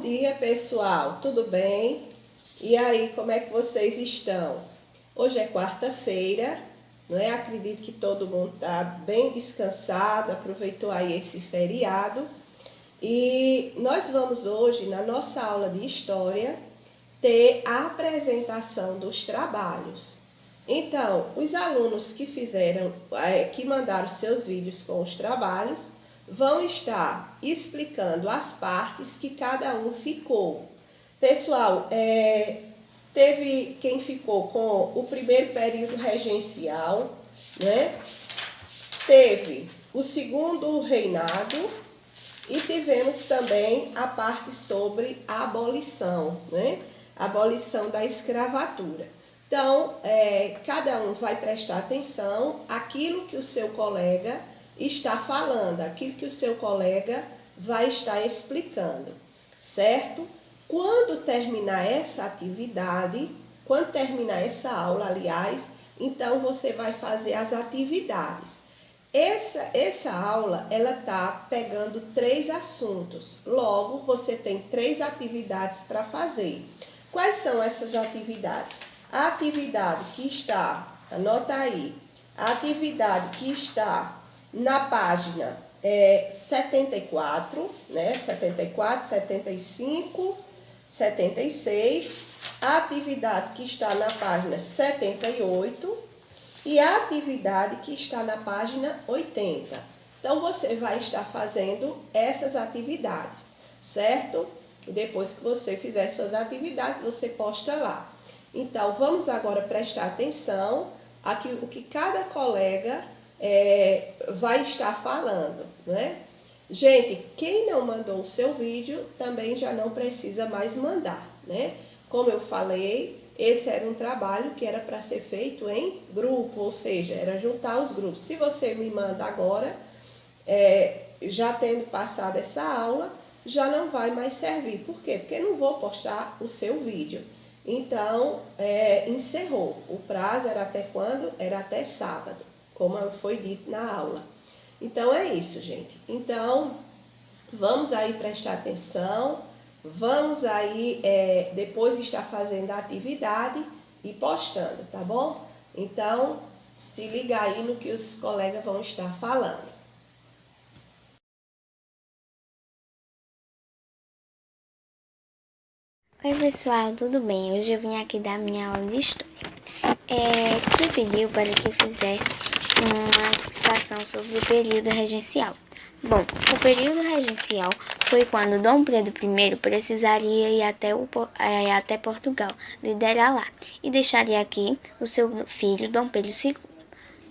dia, pessoal. Tudo bem? E aí, como é que vocês estão? Hoje é quarta-feira, não é? Acredito que todo mundo está bem descansado, aproveitou aí esse feriado. E nós vamos hoje, na nossa aula de História, ter a apresentação dos trabalhos. Então, os alunos que mandaram seus vídeos com os trabalhos, vão estar explicando as partes que cada um ficou. Pessoal, teve quem ficou com o primeiro período regencial, né? Teve o segundo reinado e tivemos também a parte sobre a abolição, né? A abolição da escravatura. Então, cada um vai prestar atenção àquilo que o seu colega está falando, aquilo que o seu colega vai estar explicando, certo? Quando terminar essa atividade, quando terminar essa aula, aliás, então você vai fazer as atividades. Essa aula, ela tá pegando 3 assuntos. Logo, você tem 3 atividades para fazer. Quais são essas atividades? A atividade que está, anota aí, a atividade que está na página 74, né? 74, 75, 76. A atividade que está na página 78 e a atividade que está na página 80. Então, você vai estar fazendo essas atividades, certo? E depois que você fizer suas atividades, você posta lá. Então, vamos agora prestar atenção aqui o que cada colega vai estar falando, né? Gente, quem não mandou o seu vídeo também já não precisa mais mandar, né? Como eu falei, esse era um trabalho que era para ser feito em grupo, ou seja, era juntar os grupos. Se você me manda agora, já tendo passado essa aula, já não vai mais servir. Por quê? Porque não vou postar o seu vídeo. Então, encerrou. O prazo era até quando? Era até sábado, como foi dito na aula. Então, é isso, gente. Então, vamos aí prestar atenção, vamos aí depois estar fazendo a atividade e postando, tá bom? Então, se liga aí no que os colegas vão estar falando. Oi pessoal, tudo bem? Hoje eu vim aqui dar minha aula de História. Me pediu para que eu fizesse uma explicação sobre o período regencial. Bom, o período regencial foi quando Dom Pedro I precisaria ir até Portugal, liderar lá, e deixaria aqui o seu filho Dom Pedro II.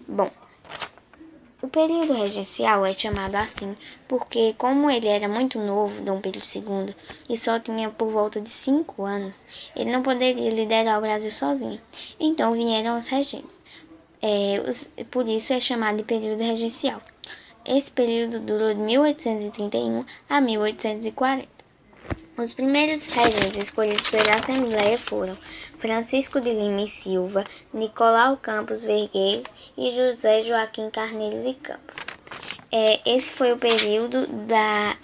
Bom, o período regencial é chamado assim porque, como ele era muito novo, Dom Pedro II, e só tinha por volta de 5 anos, ele não poderia liderar o Brasil sozinho. Então vieram os regentes. Por isso é chamado de período regencial. Esse período durou de 1831 a 1840. Os primeiros regentes escolhidos pela Assembleia foram Francisco de Lima e Silva, Nicolau Campos Vergueiros e José Joaquim Carneiro de Campos. Esse foi o período da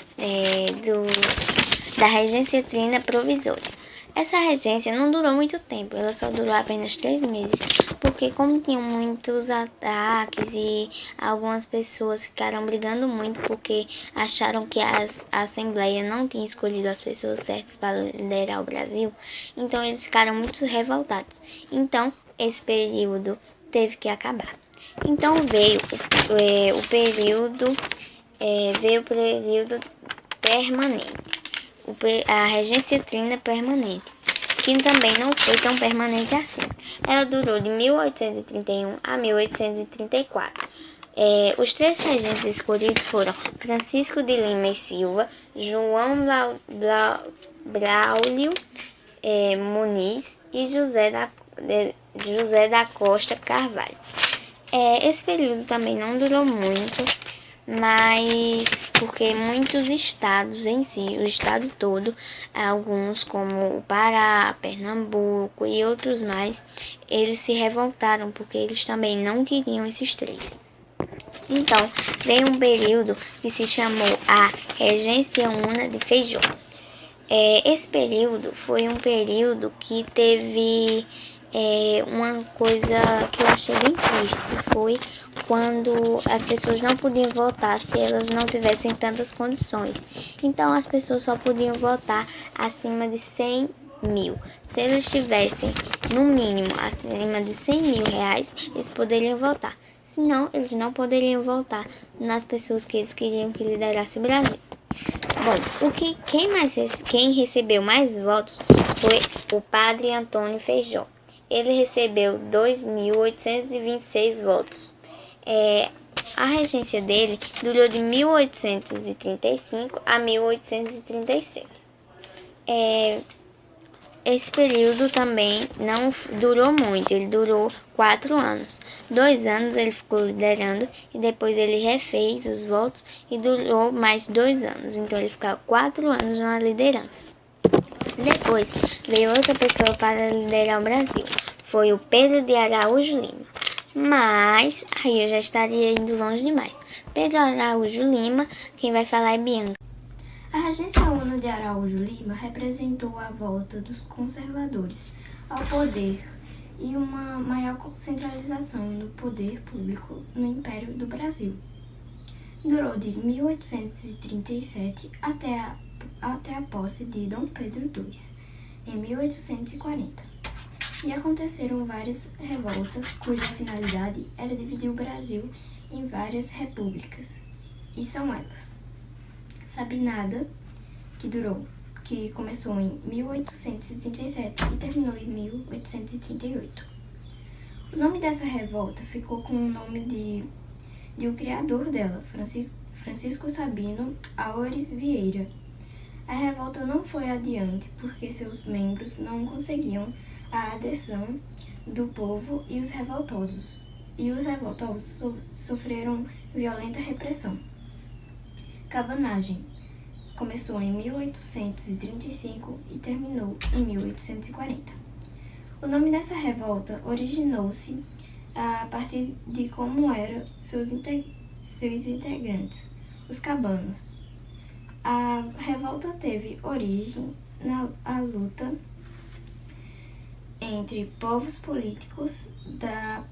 regência trina provisória. Essa regência não durou muito tempo, ela só durou apenas 3 meses, porque como tinham muitos ataques e algumas pessoas ficaram brigando muito porque acharam que a Assembleia não tinha escolhido as pessoas certas para liderar o Brasil, então eles ficaram muito revoltados. Então, esse período teve que acabar. Então veio o período permanente. A regência trina permanente, que também não foi tão permanente assim. Ela durou de 1831 a 1834. Os 3 regentes escolhidos foram Francisco de Lima e Silva, João Braulio Muniz e José da Costa Carvalho. Esse período também não durou muito, mas porque muitos estados em si, o estado todo, alguns como o Pará, Pernambuco e outros mais, eles se revoltaram porque eles também não queriam esses 3. Então, veio um período que se chamou a Regência Una de Feijó. Esse período foi um período que teve uma coisa que eu achei bem triste, que foi quando as pessoas não podiam votar se elas não tivessem tantas condições. Então as pessoas só podiam votar acima de 100 mil. Se eles tivessem, no mínimo, acima de 100 mil reais, eles poderiam votar. Senão, eles não poderiam votar nas pessoas que eles queriam que liderasse o Brasil. Bom, quem recebeu mais votos foi o padre Antônio Feijó. Ele recebeu 2.826 votos. A regência dele durou de 1835 a 1837. Esse período também não durou muito, ele durou 4 anos. 2 anos ele ficou liderando e depois ele refez os votos e durou mais 2 anos. Então ele ficou 4 anos na liderança. Depois veio outra pessoa para liderar o Brasil. Foi o Pedro de Araújo Lima. Mas aí eu já estaria indo longe demais. Pedro Araújo Lima, quem vai falar é Bianca. A regência Una de Araújo Lima representou a volta dos conservadores ao poder e uma maior centralização do poder público no Império do Brasil. Durou de 1837 até a posse de Dom Pedro II, em 1840. E aconteceram várias revoltas cuja finalidade era dividir o Brasil em várias repúblicas. E são elas: Sabinada, que começou em 1837 e terminou em 1838. O nome dessa revolta ficou com o nome de o criador dela, Francisco Sabino Álvares Vieira. A revolta não foi adiante porque seus membros não conseguiam a adesão do povo e os revoltosos sofreram violenta repressão. Cabanagem começou em 1835 e terminou em 1840. O nome dessa revolta originou-se a partir de como eram seus integrantes, os cabanos. A revolta teve origem na luta entre povos políticos da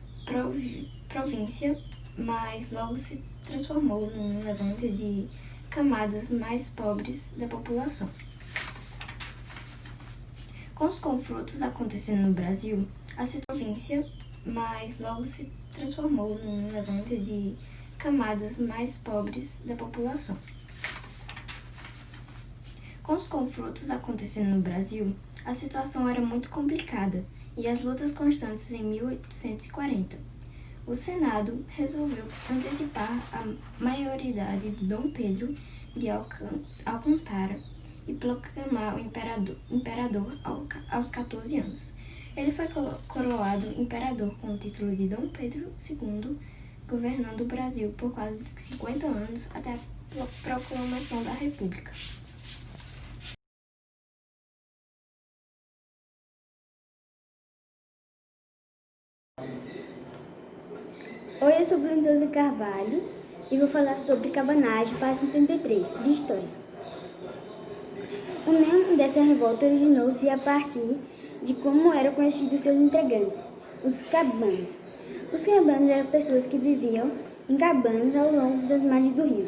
província, mas logo se transformou num levante de camadas mais pobres da população. Com os confrontos acontecendo no Brasil, a província, mas logo se transformou num levante de camadas mais pobres da população. Com os confrontos acontecendo no Brasil, a situação era muito complicada e as lutas constantes em 1840. O Senado resolveu antecipar a maioridade de Dom Pedro de Alcântara e proclamar o imperador aos 14 anos. Ele foi coroado imperador com o título de Dom Pedro II, governando o Brasil por quase 50 anos até a proclamação da República. Oi, eu sou Bruno Souza Carvalho e vou falar sobre cabanagem, página 33, de História. O nome dessa revolta originou-se a partir de como eram conhecidos seus integrantes, os cabanos. Os cabanos eram pessoas que viviam em cabanas ao longo das margens do rio.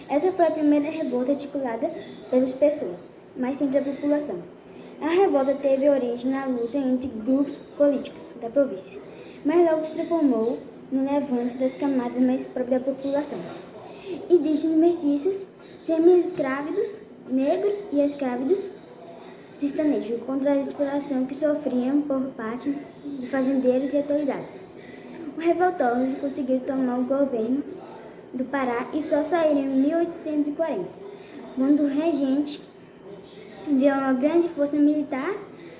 Essa foi a primeira revolta articulada pelas pessoas, mas sempre da população. A revolta teve origem na luta entre grupos políticos da província, mas logo se transformou no levante das camadas mais pobres da população. Indígenas mestiços, semi-escravidos, negros e escravidos sertanejos contra a exploração que sofriam por parte de fazendeiros e autoridades. Os revoltosos conseguiram tomar o governo do Pará e só saíram em 1840, quando o regente enviou uma grande força militar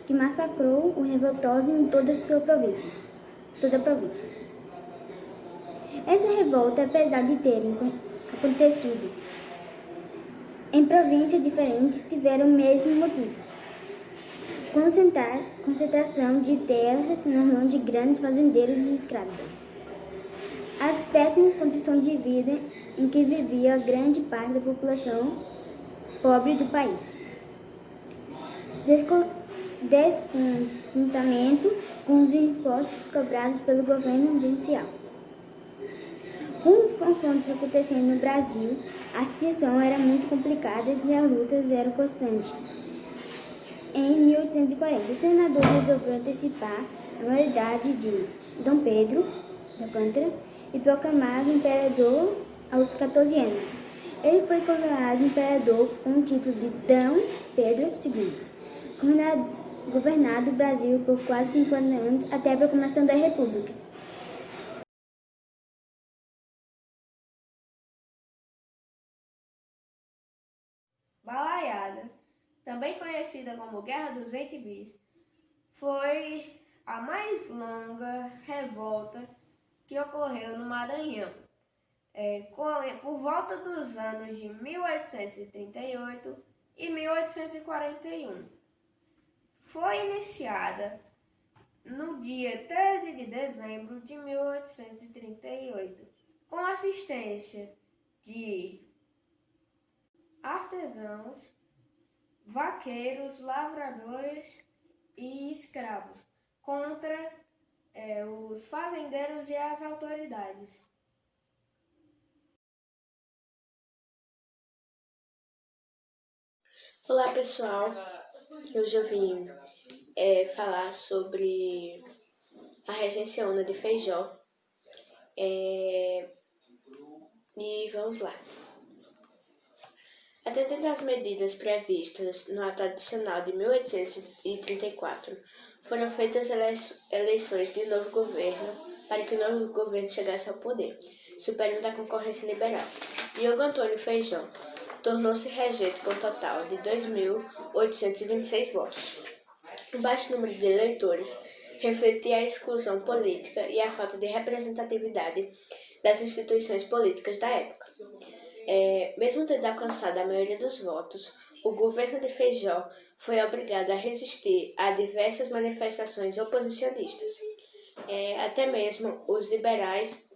que massacrou os revoltosos em toda a província. Essa revolta, apesar de terem acontecido em províncias diferentes, tiveram o mesmo motivo: concentração de terras nas mãos de grandes fazendeiros e escravidão. As péssimas condições de vida em que vivia a grande parte da população pobre do país. descontentamento com os impostos cobrados pelo governo gerencial. Com os confrontos acontecendo no Brasil, a situação era muito complicada e as lutas eram constantes. Em 1840, o senador resolveu antecipar a maioridade de Dom Pedro de Alcântara e proclamado imperador aos 14 anos. Ele foi coroado imperador com o título de Dom Pedro II, governado o Brasil por quase 50 anos até a proclamação da República. Balaiada, também conhecida como Guerra dos 20 Bis, foi a mais longa revolta que ocorreu no Maranhão, por volta dos anos de 1838 e 1841. Foi iniciada no dia 13 de dezembro de 1838, com assistência de artesãos, vaqueiros, lavradores e escravos contra os fazendeiros e as autoridades. Olá pessoal, hoje eu vim falar sobre a Regência Una de Feijó e vamos lá. Atendendo às medidas previstas no Ato Adicional de 1834, foram feitas eleições de novo governo para que o novo governo chegasse ao poder, superando a concorrência liberal. Diogo Antônio Feijó tornou-se regente com um total de 2.826 votos. O baixo número de eleitores refletia a exclusão política e a falta de representatividade das instituições políticas da época. Mesmo tendo alcançado a maioria dos votos, o governo de Feijó foi obrigado a resistir a diversas manifestações oposicionistas. Até mesmo os liberais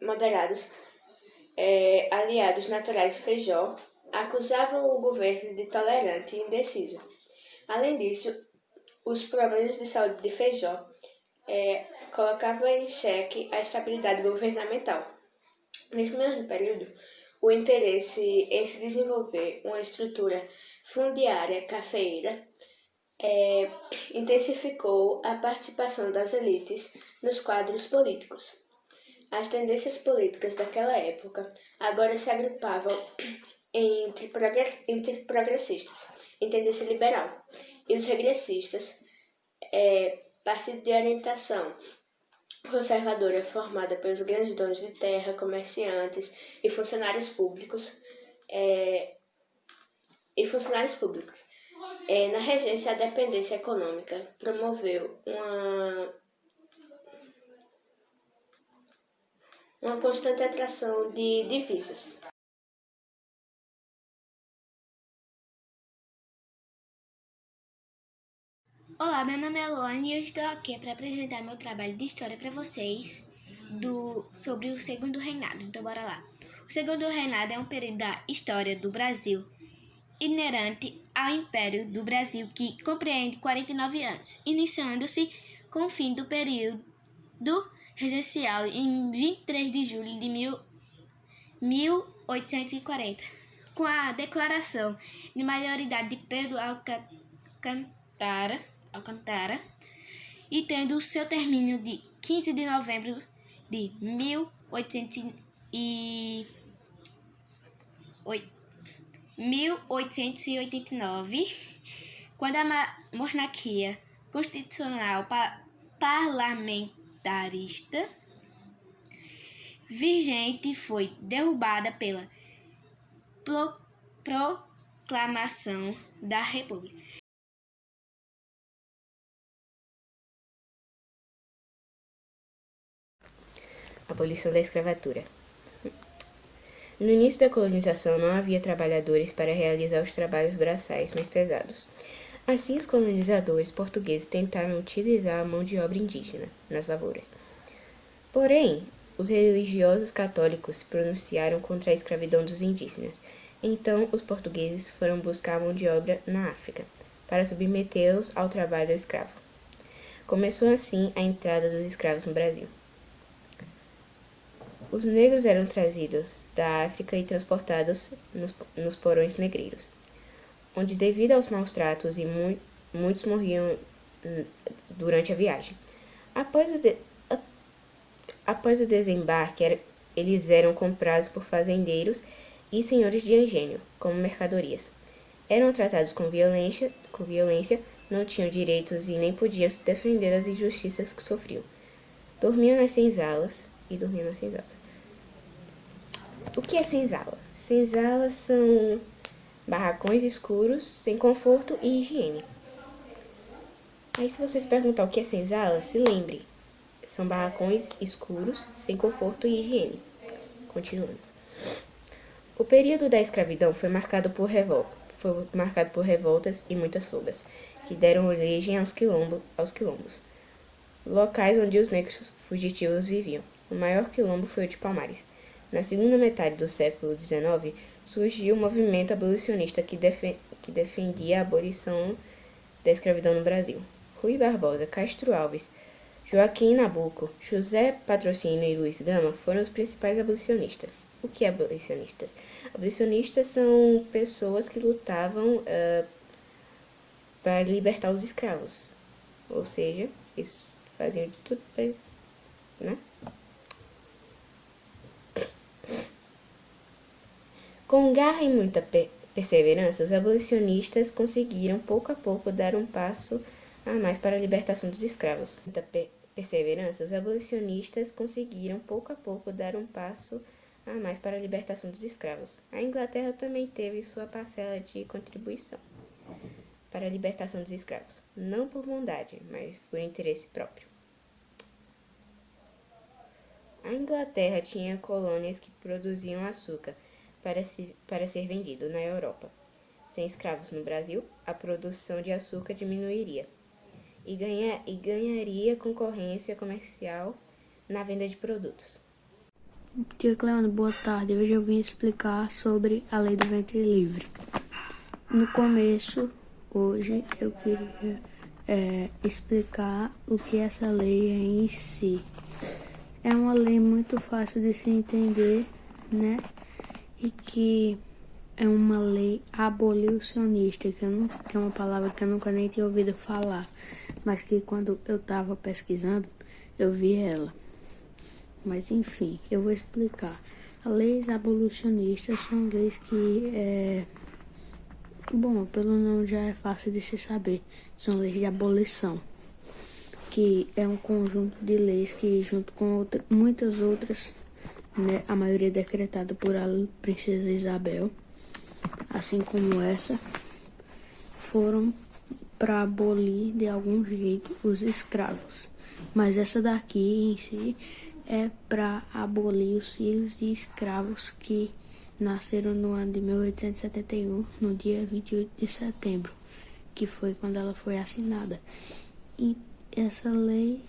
moderados, aliados naturais de Feijó, acusavam o governo de tolerante e indeciso. Além disso, os problemas de saúde de Feijó colocavam em xeque a estabilidade governamental. Nesse mesmo período, o interesse em se desenvolver uma estrutura fundiária cafeeira intensificou a participação das elites nos quadros políticos. As tendências políticas daquela época agora se agrupavam entre progressistas, em tendência liberal, e os regressistas, partido de orientação conservadora formada pelos grandes donos de terra, comerciantes e funcionários públicos. Na regência, a dependência econômica promoveu uma constante atração de divisas. Olá, meu nome é Luane e eu estou aqui para apresentar meu trabalho de história para vocês sobre o Segundo Reinado. Então, bora lá. O Segundo Reinado é um período da história do Brasil inerente ao Império do Brasil que compreende 49 anos, iniciando-se com o fim do período regencial em 23 de julho de 1840, com a declaração de maioridade de Pedro Alcântara, e tendo o seu término de 15 de novembro de 1889, quando a monarquia constitucional parlamentarista vigente foi derrubada pela proclamação da República. Abolição da escravatura. No início da colonização não havia trabalhadores para realizar os trabalhos braçais mais pesados. Assim, os colonizadores portugueses tentaram utilizar a mão de obra indígena nas lavouras. Porém, os religiosos católicos se pronunciaram contra a escravidão dos indígenas. Então, os portugueses foram buscar a mão de obra na África, para submetê-los ao trabalho escravo. Começou assim a entrada dos escravos no Brasil. Os negros eram trazidos da África e transportados nos porões negreiros, onde, devido aos maus tratos, muitos morriam durante a viagem. Após o desembarque, eles eram comprados por fazendeiros e senhores de engenho, como mercadorias. Eram tratados com violência, não tinham direitos e nem podiam se defender das injustiças que sofriam. Dormiam nas senzalas. O que é senzala? Senzalas são barracões escuros, sem conforto e higiene. Aí, se você se perguntar o que é senzala, se lembre. São barracões escuros, sem conforto e higiene. Continuando. O período da escravidão foi marcado por revoltas e muitas fugas, que deram origem aos quilombos, locais onde os negros fugitivos viviam. O maior quilombo foi o de Palmares. Na segunda metade do século XIX, surgiu o movimento abolicionista que defendia a abolição da escravidão no Brasil. Rui Barbosa, Castro Alves, Joaquim Nabuco, José Patrocínio e Luiz Gama foram os principais abolicionistas. O que é abolicionistas? Abolicionistas são pessoas que lutavam para libertar os escravos. Ou seja, eles faziam de tudo para... né? Com garra e muita perseverança, os abolicionistas conseguiram, pouco a pouco, dar um passo a mais para a libertação dos escravos. Os abolicionistas conseguiram, pouco a pouco, dar um passo a mais para a libertação dos escravos. A Inglaterra também teve sua parcela de contribuição para a libertação dos escravos, não por bondade, mas por interesse próprio. A Inglaterra tinha colônias que produziam açúcar para ser vendido na Europa. Sem escravos no Brasil, a produção de açúcar diminuiria e ganharia concorrência comercial na venda de produtos. Tia Cleona, boa tarde. Hoje eu vim explicar sobre a lei do ventre livre. No começo, hoje, eu queria explicar o que essa lei é em si. É uma lei muito fácil de se entender, né? E que é uma lei abolicionista, que é uma palavra que eu nunca nem tinha ouvido falar, mas que quando eu estava pesquisando, eu vi ela. Mas enfim, eu vou explicar. As leis abolicionistas são leis que, bom, pelo nome já é fácil de se saber, são leis de abolição, que é um conjunto de leis que, junto com muitas outras, né, a maioria decretada por a princesa Isabel, assim como essa, foram para abolir de algum jeito os escravos. Mas essa daqui em si é para abolir os filhos de escravos que nasceram no ano de 1871, no dia 28 de setembro, que foi quando ela foi assinada. E essa lei,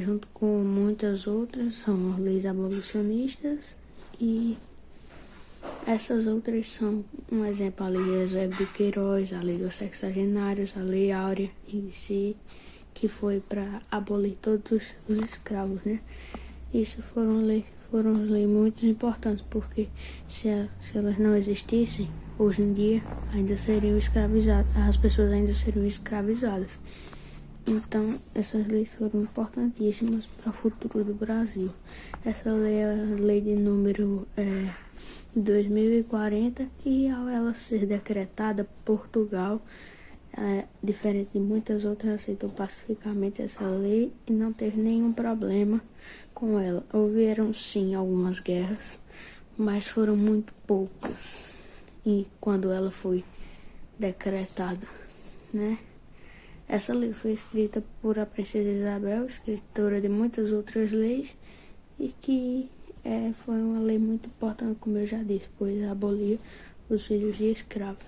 junto com muitas outras, são as leis abolicionistas, e essas outras são, um exemplo, a lei Eusébio de Queiroz, a lei dos sexagenários, a lei Áurea em si, que foi para abolir todos os escravos, né? Isso foram leis muito importantes, porque se elas não existissem, hoje em dia ainda seriam escravizadas, as pessoas ainda seriam escravizadas. Então, essas leis foram importantíssimas para o futuro do Brasil. Essa lei é a lei de número 2040, e ao ela ser decretada, Portugal, diferente de muitas outras, aceitou pacificamente essa lei e não teve nenhum problema com ela. Houveram sim algumas guerras, mas foram muito poucas, e quando ela foi decretada, né? Essa lei foi escrita por a princesa Isabel, escritora de muitas outras leis, e que foi uma lei muito importante, como eu já disse, pois abolia os filhos de escravos.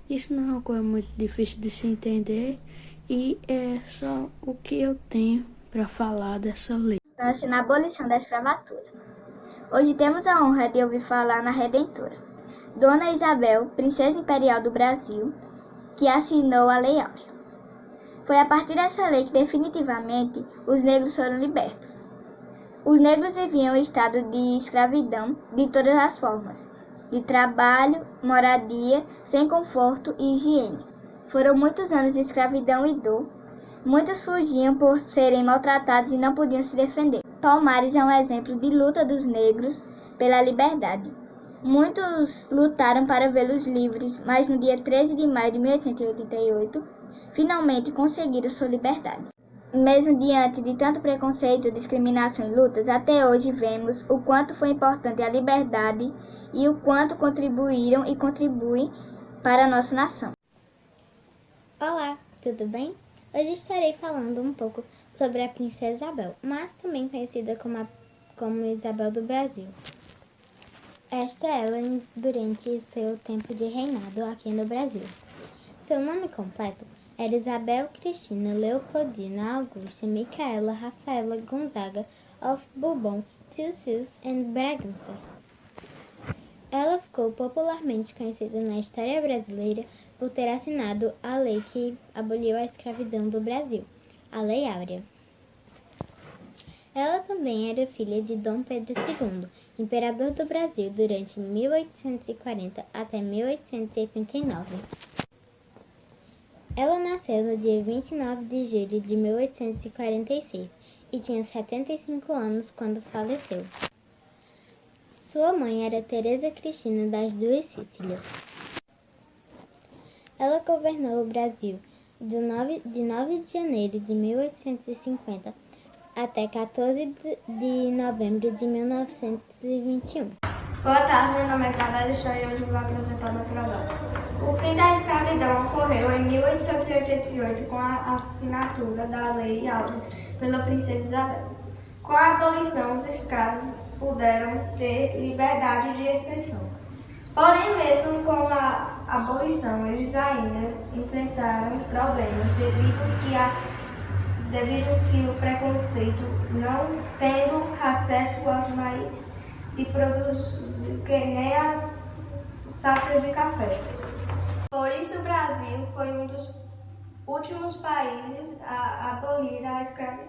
Isso não é uma coisa muito difícil de se entender, e é só o que eu tenho para falar dessa lei. Na abolição da escravatura. Hoje temos a honra de ouvir falar na Redentora. Dona Isabel, princesa imperial do Brasil, que assinou a Lei Áurea. Foi a partir dessa lei que definitivamente os negros foram libertos. Os negros viviam em estado de escravidão de todas as formas, de trabalho, moradia, sem conforto e higiene. Foram muitos anos de escravidão e dor. Muitos fugiam por serem maltratados e não podiam se defender. Palmares é um exemplo de luta dos negros pela liberdade. Muitos lutaram para vê-los livres, mas no dia 13 de maio de 1888, finalmente conseguiram sua liberdade. Mesmo diante de tanto preconceito, discriminação e lutas, até hoje vemos o quanto foi importante a liberdade e o quanto contribuíram e contribuem para a nossa nação. Olá, tudo bem? Hoje estarei falando um pouco sobre a Princesa Isabel, mas também conhecida como Isabel do Brasil. Esta é ela durante seu tempo de reinado aqui no Brasil. Seu nome completo era Isabel Cristina Leopoldina Augusta Micaela Rafaela Gonzaga of Bourbon, Tussils and Bragança. Ela ficou popularmente conhecida na história brasileira por ter assinado a lei que aboliu a escravidão do Brasil, a Lei Áurea. Ela também era filha de Dom Pedro II, imperador do Brasil durante 1840 até 1889. Ela nasceu no dia 29 de julho de 1846 e tinha 75 anos quando faleceu. Sua mãe era Teresa Cristina das Duas Sicílias. Ela governou o Brasil de 9 de janeiro de 1850 até 14 de novembro de 1921. Boa tarde, meu nome é Isabela e hoje vou apresentar meu trabalho. O fim da escravidão ocorreu em 1888 com a assinatura da Lei Áurea pela Princesa Isabel. Com a abolição, os escravos puderam ter liberdade de expressão. Porém, mesmo com a abolição, eles ainda enfrentaram problemas devido que o preconceito, não tendo acesso aos meios de produzir que nem as safras de café. Por isso, o Brasil foi um dos últimos países a abolir a escravidão.